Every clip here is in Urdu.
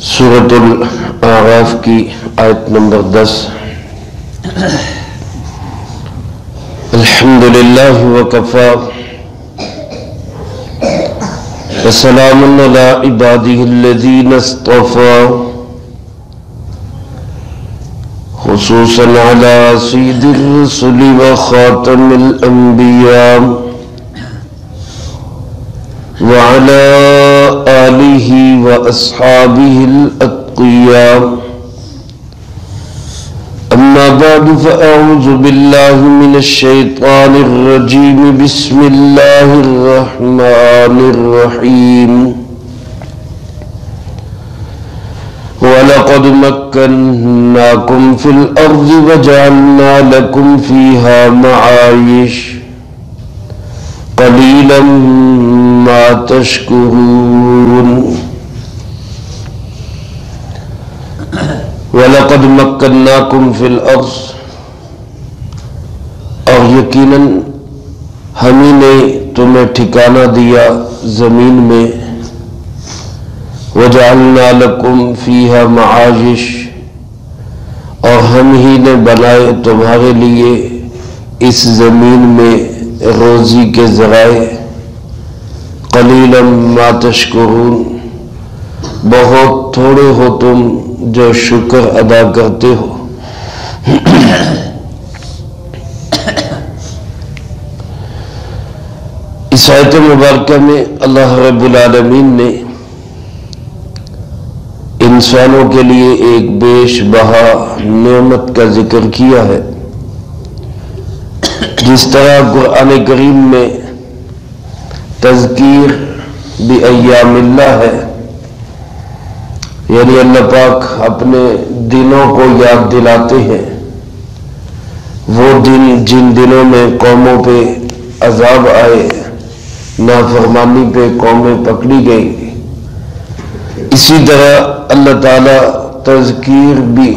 سورۃ الاعراف کی آیت نمبر 10 الحمدللہ وکفی وسلام علی عبادہ الذین اصطفی خصوصا علی سید الرسل وخاتم الانبیاء وعلى آله وأصحابه الأتقياء أما بعد فأعوذ بالله من الشيطان الرجيم بسم الله الرحمن الرحيم ولقد مكناكم في الأرض وجعلنا لكم فيها معايش قليلا ما تشكرون وَلَقَدْ مَكَّنَّاكُمْ فِي الْأَرْضِ اور یقیناً ہم ہی نے تمہیں ٹھکانہ دیا زمین میں وَجَعَلْنَا لَكُمْ فِيهَا مَعَايِشَ اور ہم ہی نے بنائے تمہارے لیے اس زمین میں روزی کے ذرائع قلیلا ما تشکرون بہت تھوڑے ہو تم جو شکر ادا کرتے ہو اس آیت مبارکہ میں اللہ رب العالمین نے انسانوں کے لیے ایک بیش بہا نعمت کا ذکر کیا ہے جس طرح قرآن کریم میں تذکیر بایام اللہ ہے یعنی اللہ پاک اپنے دنوں کو یاد دلاتے ہیں وہ دن جن دنوں میں قوموں پہ عذاب آئے نافرمانی پہ قومیں پکڑی گئی اسی طرح اللہ تعالی تذکیر بھی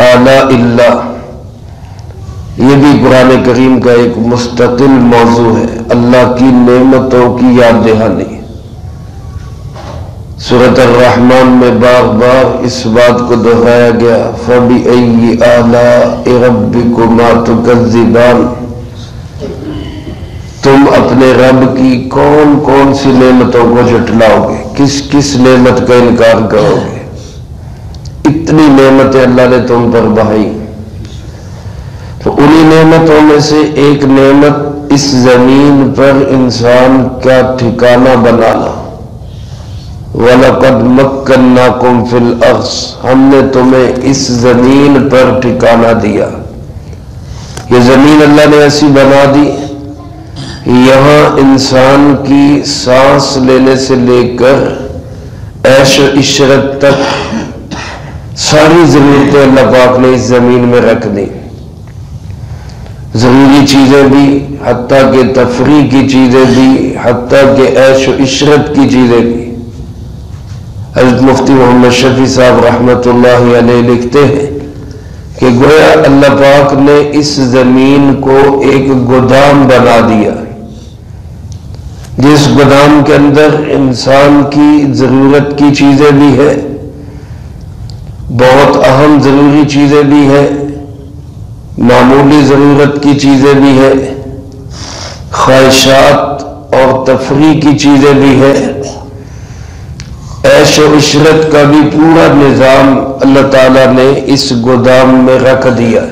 آلاء اللہ یہ بھی قرآن کریم کا ایک مستقل موضوع ہے اللہ کی نعمتوں کی یاد دہانی سورۃ الرحمن میں بار بار اس بات کو دہرایا گیا فَبِأَيِّ آلَاءِ رَبِّكُمَا تُكَذِّبَانِ تم اپنے رب کی کون کون سی نعمتوں کو جھٹلاؤ گے کس کس نعمت کا انکار کرو گے اتنی نعمتیں اللہ نے تم پر بہائی تو انہی نعمتوں میں سے ایک نعمت اس زمین پر انسان کا ٹھکانہ بنانا وَلَقَدْ مَكَّنَّاكُمْ فِي الْأَرْضِ ہم نے تمہیں اس زمین پر ٹھکانہ دیا یہ زمین اللہ نے ایسی بنا دی یہاں انسان کی سانس لینے سے لے کر عیش و عشرت تک ساری ضرورتیں اللہ پاک نے اس زمین میں رکھ دی ضروری چیزیں بھی حتیٰ کہ تفریح کی چیزیں بھی حتیٰ کہ عیش و عشرت کی چیزیں بھی حضرت مفتی محمد شفیع صاحب رحمۃ اللہ علیہ لکھتے ہیں کہ گویا اللہ پاک نے اس زمین کو ایک گودام بنا دیا جس گودام کے اندر انسان کی ضرورت کی چیزیں بھی ہے بہت اہم ضروری چیزیں بھی ہیں معمولی ضرورت کی چیزیں بھی ہیں خواہشات اور تفریح کی چیزیں بھی ہیں عیش و عشرت کا بھی پورا نظام اللہ تعالیٰ نے اس گودام میں رکھ دیا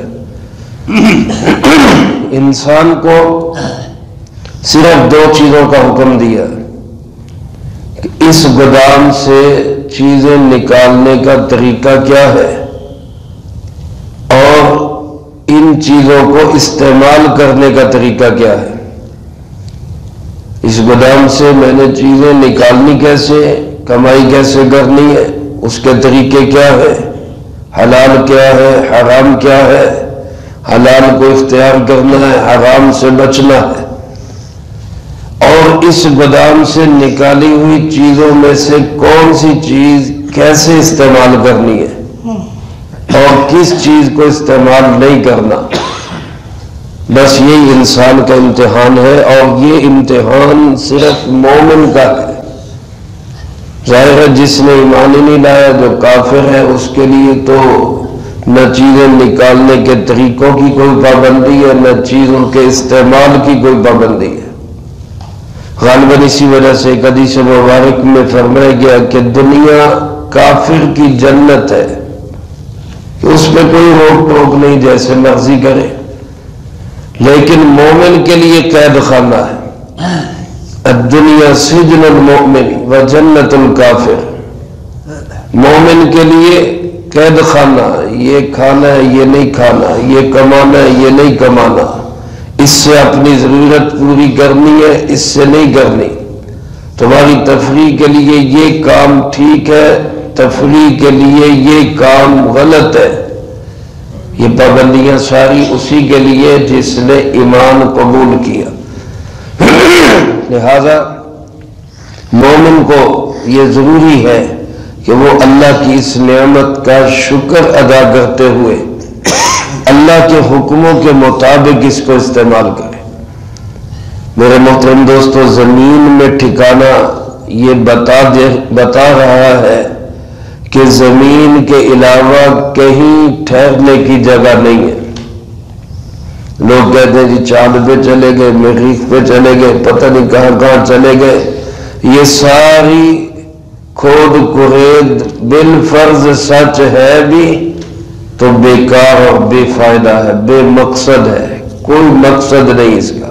انسان کو صرف دو چیزوں کا حکم دیا کہ اس گودام سے چیزیں نکالنے کا طریقہ کیا ہے اور ان چیزوں کو استعمال کرنے کا طریقہ کیا ہے اس گودام سے میں نے چیزیں نکالنی کیسے کمائی کیسے کرنی ہے اس کے طریقے کیا ہے حلال کیا ہے حرام کیا ہے حلال کو اختیار کرنا ہے حرام سے بچنا ہے اور اس گودام سے نکالی ہوئی چیزوں میں سے کون سی چیز کیسے استعمال کرنی ہے اور کس چیز کو استعمال نہیں کرنا بس یہی انسان کا امتحان ہے اور یہ امتحان صرف مومن کا ہے ظاہر ہے جس نے ایمان ہی نہیں لایا جو کافر ہے اس کے لیے تو نہ چیزیں نکالنے کے طریقوں کی کوئی پابندی ہے نہ چیزوں کے استعمال کی کوئی پابندی ہے۔ غالباً اسی وجہ سے ایک حدیث مبارک میں فرمایا گیا کہ دنیا کافر کی جنت ہے، اس میں کوئی روک ٹوک نہیں، جیسے مرضی کرے، لیکن مومن کے لیے قید خانہ ہے۔ الدنیا سجن المؤمن و جنت الکافر، مومن کے لیے قید خانہ، یہ کھانا ہے یہ نہیں کھانا، یہ کمانا ہے یہ نہیں کمانا، اس سے اپنی ضرورت پوری کرنی ہے اس سے نہیں کرنی، تمہاری تفریح کے لیے یہ کام ٹھیک ہے، تفریح کے لیے یہ کام غلط ہے۔ یہ پابندیاں ساری اسی کے لیے جس نے ایمان قبول کیا۔ لہذا مومن کو یہ ضروری ہے کہ وہ اللہ کی اس نعمت کا شکر ادا کرتے ہوئے اللہ کے حکموں کے مطابق اس کو استعمال کرے۔ میرے محترم دوستو، زمین میں ٹھکانا یہ بتا رہا ہے کہ زمین کے علاوہ کہیں ٹھہرنے کی جگہ نہیں ہے۔ لوگ کہتے ہیں جی چاند پہ چلے گئے، مریخ پہ چلے گئے، پتہ نہیں کہاں کہاں چلے گئے۔ یہ ساری کھود کرید بالفرض سچ ہے بھی تو بیکار اور بے فائدہ ہے، بے مقصد ہے، کوئی مقصد نہیں اس کا۔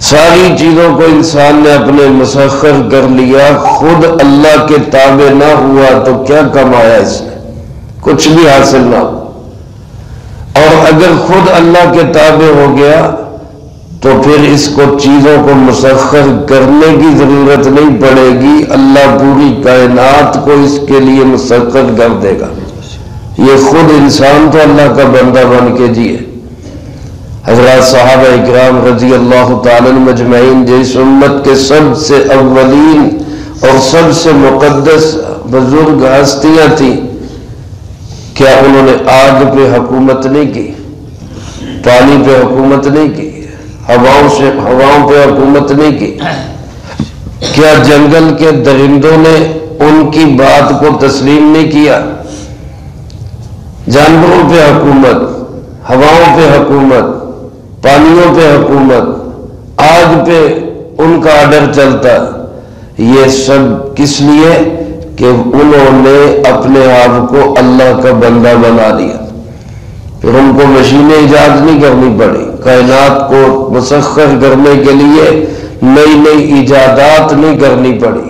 ساری چیزوں کو انسان نے اپنے مسخر کر لیا، خود اللہ کے تابع نہ ہوا تو کیا کمایا اس نے؟ کچھ بھی حاصل نہ ہو۔ اور اگر خود اللہ کے تابع ہو گیا تو پھر اس کو چیزوں کو مسخر کرنے کی ضرورت نہیں پڑے گی، اللہ پوری کائنات کو اس کے لیے مسخر کر دے گا۔ یہ خود انسان تو اللہ کا بندہ بن کے جیے۔ حضرات صحابہ اکرام رضی اللہ تعالی مجمعین جس امت کے سب سے اولین اور سب سے مقدس بزرگ ہستیاں تھیں، کیا انہوں نے آگ پہ حکومت نہیں کی، پانی پہ حکومت نہیں کی، ہواؤں پہ حکومت نہیں کی؟ کیا جنگل کے درندوں نے ان کی بات کو تسلیم نہیں کیا؟ جانوروں پہ حکومت، ہواؤں پہ حکومت، پانیوں پہ حکومت، آگ پہ ان کا آرڈر چلتا۔ یہ سب کس لیے کہ انہوں نے اپنے آپ کو اللہ کا بندہ بنا لیا۔ پھر ان کو مشینیں ایجاد نہیں کرنی پڑی، کائنات کو مسخر کرنے کے لیے نئی نئی ایجادات نہیں کرنی پڑی۔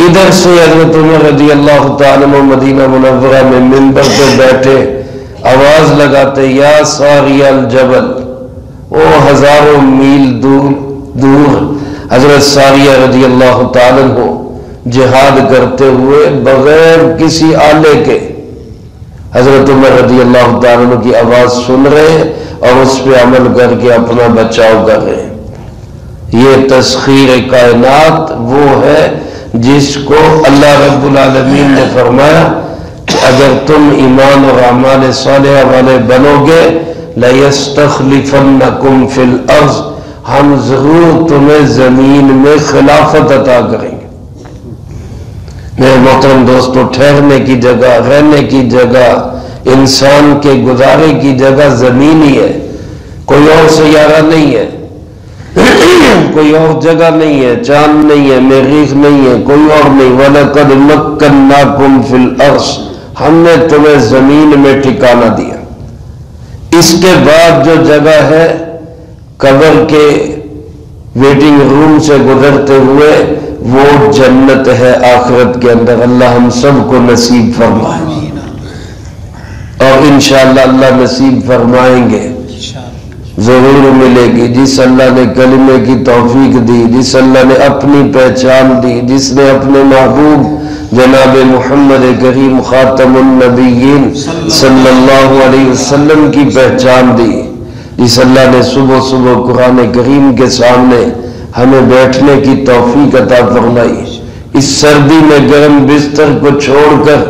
ادھر سے حضرت عمر رضی اللہ تعالیٰ مدینہ منورہ میں منبر پہ بیٹھے آواز لگاتے، یا ساری الجبل، او ہزاروں میل دور حضرت ساریہ رضی اللہ تعالیٰ عنہ جہاد کرتے ہوئے بغیر کسی آلے کے حضرت عمر رضی اللہ تعالیٰ عنہ کی آواز سن رہے ہیں اور اس پہ عمل کر کے اپنا بچاؤ کر رہے ہیں۔ یہ تسخیر کائنات وہ ہے جس کو اللہ رب العالمین نے فرمایا کہ اگر تم ایمان اور اعمال صالحہ والے بنو گے لَيَسْتَخْلِفَنَّكُمْ فِي الْأَرْضِ، ہم ضرور تمہیں زمین میں خلافت عطا کریں گے۔ میرے محترم دوستو، ٹھہرنے کی جگہ، رہنے کی جگہ، انسان کے گزارے کی جگہ زمین ہی ہے، کوئی اور سیارہ نہیں ہے، کوئی اور جگہ نہیں ہے، چاند نہیں ہے، مریخ نہیں ہے، کوئی اور نہیں۔ وَلَقَدْ مَكَّنَّاكُمْ فِي الْأَرْضِ، ہم نے تمہیں زمین میں ٹھکانہ دیا۔ اس کے بعد جو جگہ ہے قبر کے ویٹنگ روم سے گزرتے ہوئے وہ جنت ہے آخرت کے اندر۔ اللہ ہم سب کو نصیب فرمائے اور انشاءاللہ اللہ نصیب فرمائیں گے، ضرور ملے گی۔ جس اللہ نے کلمے کی توفیق دی، جس اللہ نے اپنی پہچان دی، جس نے اپنے محبوب جناب محمد کریم خاتم النبیین صلی اللہ علیہ وسلم کی پہچان دی، جس اللہ نے صبح صبح قرآن کریم کے سامنے ہمیں بیٹھنے کی توفیق عطا فرمائی، اس سردی میں گرم بستر کو چھوڑ کر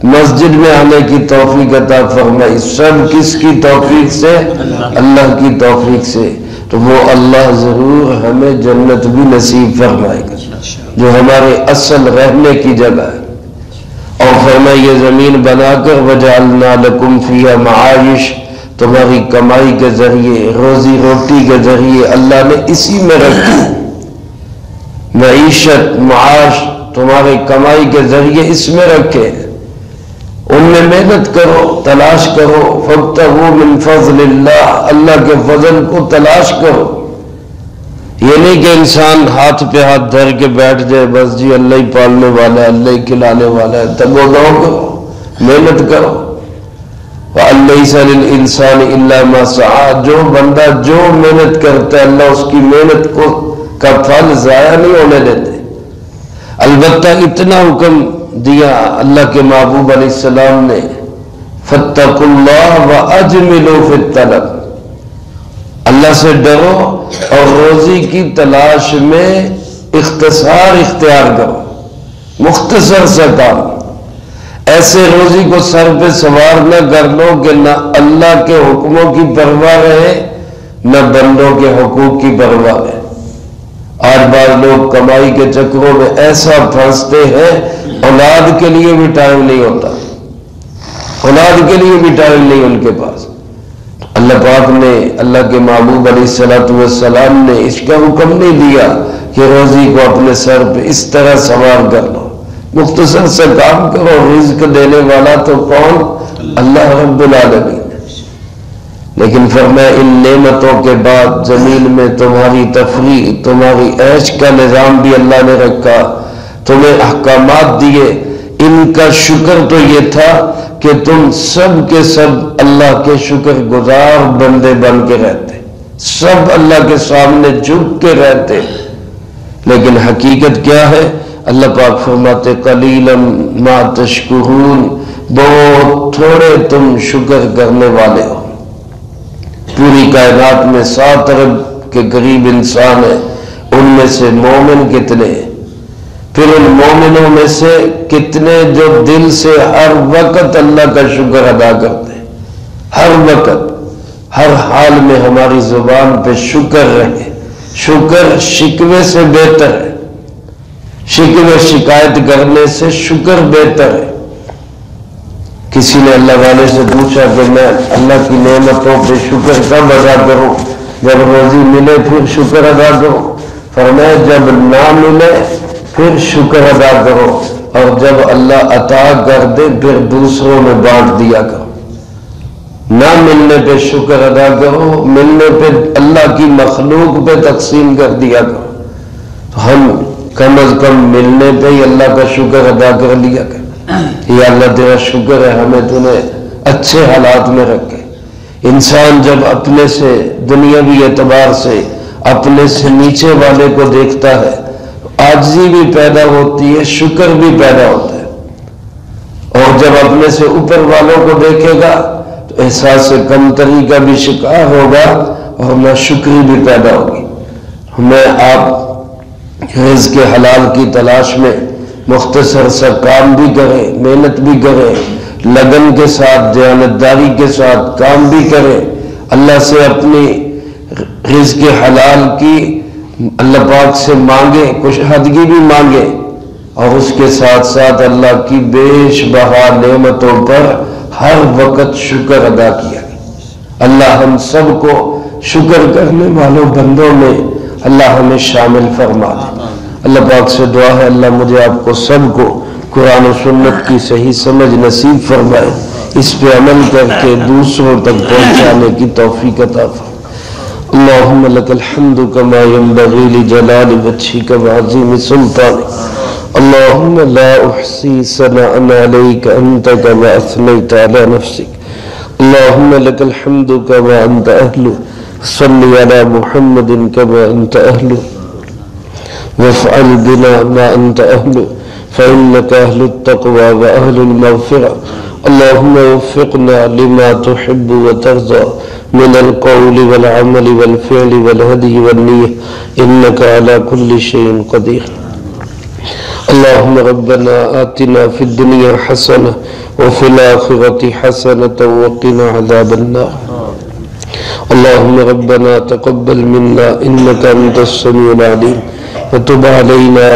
مسجد میں آنے کی توفیق عطا فرمائی، سب کس کی توفیق سے؟ اللہ کی توفیق سے۔ تو وہ اللہ ضرور ہمیں جنت بھی نصیب فرمائے گا جو ہمارے اصل رہنے کی جگہ ہے. اور فرمائے یہ زمین بنا کر وجعلنا لکم فیہا معایش، تمہاری کمائی کے ذریعے، روزی روٹی کے ذریعے اللہ نے اسی میں رکھی. معیشت، معاش تمہارے کمائی کے ذریعے اس میں رکھے، ان میں محنت کرو، تلاش کرو. فابتغوا من فضل اللہ، اللہ کے فضل کو تلاش کرو. یہ نہیں کہ انسان ہاتھ پہ ہاتھ دھر کے بیٹھ جائے بس جی اللہ ہی پالنے والا ہے، اللہ ہی کھلانے والا ہے. تب وہ گاؤں کرو، محنت کرو. وَأَلَّيْسَ لِلْإِنسَانِ إِلَّا مَا سَعَى، جو بندہ جو محنت کرتا ہے اللہ اس کی محنت کا پھل ضائع نہیں ہونے دیتے. البتہ اتنا حکم دیا اللہ کے محبوب علیہ السلام نے، فَاتَّقُوا اللَّهَ وَأَجْمِلُوا فِي الطَّلَبِ، اللہ سے ڈرو اور روزی کی تلاش میں اختصار اختیار کرو، مختصر سا کام. ایسے روزی کو سر پہ سوار نہ کر لو کہ نہ اللہ کے حکموں کی پرواہ رہے نہ بندوں کے حقوق کی پرواہ رہے. آج بعض لوگ کمائی کے چکروں میں ایسا پھنستے ہیں اولاد کے لیے بھی ٹائم نہیں ہوتا، اولاد کے لیے بھی ٹائم نہیں ان کے پاس. اللہ پاک نے، اللہ کے محبوب علیہ السلام نے اس کا حکم نہیں دیا کہ روزی کو اپنے سر پہ اس طرح سوار کر لو. مختصر سے کام کرو، رزق دینے والا تو کون؟ اللہ رب العالمین. لیکن فرمایا ان نعمتوں کے بعد زمین میں تمہاری تفریح، تمہاری عیش کا نظام بھی اللہ نے رکھا، تمہیں احکامات دیے. ان کا شکر تو یہ تھا کہ تم سب کے سب اللہ کے شکر گزار بندے بن کے رہتے، سب اللہ کے سامنے جھک کے رہتے. لیکن حقیقت کیا ہے؟ اللہ پاک فرماتے قلیلا ما تشکرون، بہت تھوڑے تم شکر کرنے والے ہو. پوری کائنات میں 7 ارب کے قریب انسان ہیں، ان میں سے مومن کتنے ہیں؟ پھر ان مومنوں میں سے کتنے جو دل سے ہر وقت اللہ کا شکر ادا کرتے ہیں؟ ہر وقت، ہر حال میں ہماری زبان پہ شکر رہے. شکر شکوے سے بہتر ہے، شکوے شکایت کرنے سے شکر بہتر ہے. کسی نے اللہ والے سے پوچھا کہ میں اللہ کی نعمتوں پہ شکر کب ادا کروں؟ جب روزی ملے پھر شکر ادا کرو. فرمایا جب نہ ملے پھر شکر ادا کرو، اور جب اللہ عطا کر دے پھر دوسروں میں بانٹ دیا کرو. نہ ملنے پہ شکر ادا کرو، ملنے پہ اللہ کی مخلوق پہ تقسیم کر دیا کرو. تو ہم کم از کم ملنے پہ ہی اللہ کا شکر ادا کر لیا کرو. یا اللہ تیرا شکر ہے ہمیں تو نے اچھے حالات میں رکھے. انسان جب اپنے سے دنیاوی اعتبار سے اپنے سے نیچے والے کو دیکھتا ہے، عاجزی بھی پیدا ہوتی ہے، شکر بھی پیدا ہوتا ہے. اور جب اپنے سے اوپر والوں کو دیکھے گا تو احساس کمتری کا بھی شکار ہوگا اور ناشکری بھی پیدا ہوگی. ہمیں آپ رزق حلال کی تلاش میں مختصر سا کام بھی کریں، محنت بھی کریں، لگن کے ساتھ، دیانتداری کے ساتھ کام بھی کریں. اللہ سے اپنی رزق حلال کی اللہ پاک سے مانگے، کشادگی بھی مانگے، اور اس کے ساتھ ساتھ اللہ کی بیش بہا نعمتوں پر ہر وقت شکر ادا کیا. اللہ ہم سب کو شکر کرنے والوں بندوں میں اللہ ہمیں شامل فرما دے. اللہ پاک سے دعا ہے اللہ مجھے آپ کو سب کو قرآن و سنت کی صحیح سمجھ نصیب فرمائے، اس پہ عمل کر کے دوسروں تک پہنچانے کی توفیق عطا فرمائے. اللہم لک الحمد کما ینبغی لجلال وجہک وعظیم سلطانک. اللہم لا احصی ثناء علیک انت کما اثنیت علی نفسک. اللہم لک الحمد کما انت اہل، صلی علی محمد کما انت اہل، وافعل بنا ما انت اہل، فإنك أهل التقوى وأهل المغفرة. اللهم وفقنا لما تحب وترضى من القول والعمل والفعل والهدي والنية، إنك على كل شيء قدير. اللهم ربنا آتنا في الدنيا حسنة وفي الآخرة حسنة وقنا عذاب النار. اللهم ربنا تقبل منا إنك أنت السميع العليم وتب علينا